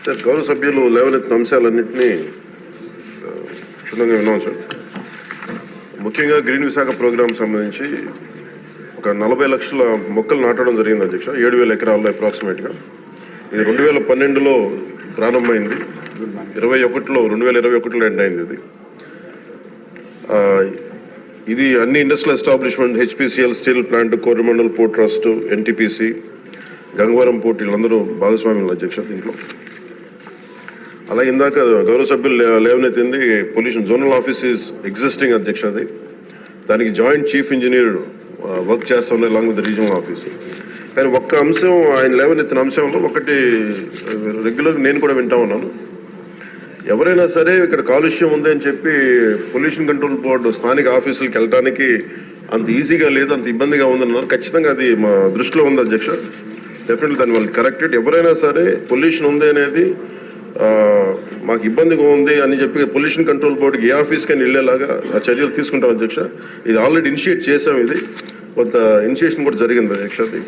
Sir, గౌరవ సభ్యులు లేవనెత్తిన అంశాలన్నింటినీ క్షుణ్ణంగా విన్నాం సార్. ముఖ్యంగా గ్రీన్ విశాఖ ప్రోగ్రాం సంబంధించి ఒక 40 లక్షల మొక్కలు నాటడం జరిగింది అధ్యక్ష, 7,000 ఎకరాల్లో అప్రాక్సిమేట్గా. ఇది 2012లో ప్రారంభమైంది, 2021లో ఎండ్ అయింది. ఇది అన్ని industrial establishment, HPCL steel plant, Coromandel port trust, NTPC, Gangavaram port, వీళ్ళందరూ భాగస్వామ్యులు అధ్యక్ష దీంట్లో. అలాగే ఇందాక గౌరవ సభ్యులు లేవనెత్తింది pollution zonal office is existing అధ్యక్ష. అది దానికి జాయింట్ చీఫ్ ఇంజనీర్ వర్క్ చేస్తా ఉన్నాయి అలాంగ్ విత్ రీజనల్ ఆఫీస్. కానీ ఒక్క అంశం ఆయన లేవనెత్తిన అంశంలో ఒకటి రెగ్యులర్గా నేను కూడా వింటా ఉన్నాను. ఎవరైనా సరే ఇక్కడ కాలుష్యం ఉంది అని చెప్పి పొల్యూషన్ కంట్రోల్ బోర్డు స్థానిక ఆఫీసులకు వెళ్ళడానికి అంత ఈజీగా లేదు, అంత ఇబ్బందిగా ఉందన్నారు. ఖచ్చితంగా అది మా దృష్టిలో ఉంది అధ్యక్ష. డెఫినెట్లీ దాన్ని వాళ్ళు కరెక్టెడ్. ఎవరైనా సరే పొల్యూషన్ ఉంది అనేది మాకు ఇబ్బందిగా ఉంది అని చెప్పి పొల్యూషన్ కంట్రోల్ బోర్డుకి ఏ ఆఫీస్కైనా వెళ్ళేలాగా ఆ చర్యలు తీసుకుంటాం అధ్యక్ష. ఇది ఆల్రెడీ ఇనిషియేట్ చేసాం, ఇది కొంత ఇనిషియేషన్ కూడా జరిగింది అధ్యక్ష. అది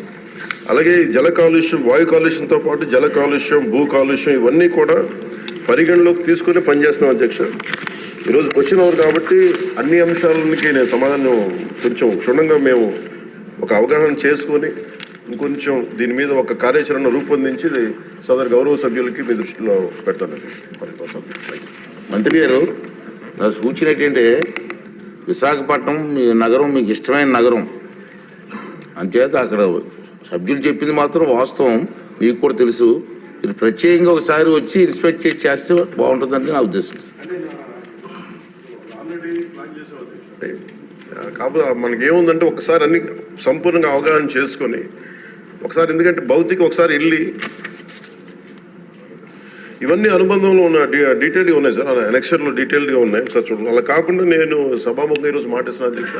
అలాగే జల కాలుష్యం, వాయు కాలుష్యంతో పాటు జల కాలుష్యం, భూ కాలుష్యం ఇవన్నీ కూడా పరిగణలోకి తీసుకుని పనిచేస్తున్నాం అధ్యక్ష. ఈరోజు క్వశ్చన్ అవర్ కాబట్టి అన్ని అంశాలకి నేను సమాధానం కొంచెం క్షుణ్ణంగా మేము ఒక అవగాహన చేసుకొని ఇంకొంచెం దీని మీద ఒక కార్యాచరణ రూపొందించి సదరు గౌరవ సభ్యులకి మీ దృష్టిలో పెడతానండి. మంత్రి గారు, నా సూచన ఏంటంటే విశాఖపట్నం మీ నగరం మీకు ఇష్టమైన నగరం అంచేత అక్కడ సభ్యులు చెప్పింది మాత్రం వాస్తవం, మీకు కూడా తెలుసు. మీరు ప్రత్యేకంగా ఒకసారి వచ్చి ఇన్స్పెక్ట్ చేస్తే బాగుంటుందని నా ఉద్దేశం. కాకపోతే మనకి ఏముందంటే ఒకసారి అన్ని సంపూర్ణంగా అవగాహన చేసుకొని ఒకసారి, ఎందుకంటే భౌతిక ఒకసారి వెళ్ళి ఇవన్నీ అనుబంధంలో ఉన్న డీటెయిల్గా ఉన్నాయి సార్, ఎలక్షన్లో డీటెయిల్గా ఉన్నాయి. ఒకసారి చూడండి. అలా కాకుండా నేను సభాముఖంగా ఈరోజు మాటిస్తున్నా అధ్యక్ష,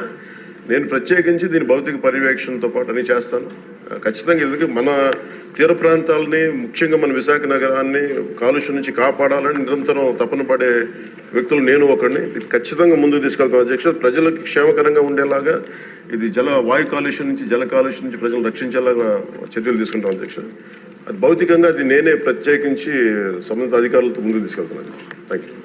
నేను ప్రత్యేకించి దీని భౌతిక పర్యవేక్షణతో పాటు అన్ని చేస్తాను ఖచ్చితంగా. ఎందుకంటే మన తీర ప్రాంతాలని, ముఖ్యంగా మన విశాఖ నగరాన్ని కాలుష్యం నుంచి కాపాడాలని నిరంతరం తపన పడే వ్యక్తులు నేను ఒకడిని. ఇది ఖచ్చితంగా ముందుకు తీసుకెళ్తాను అధ్యక్ష. ప్రజలకు క్షేమకరంగా ఉండేలాగా ఇది వాయు కాలుష్యం నుంచి, జల కాలుష్యం నుంచి ప్రజలు రక్షించేలాగా చర్యలు తీసుకుంటాం అధ్యక్ష. అది భౌతికంగా అది నేనే ప్రత్యేకించి సంబంధిత అధికారులతో ముందుకు తీసుకెళ్తాను అధ్యక్ష. Thank you.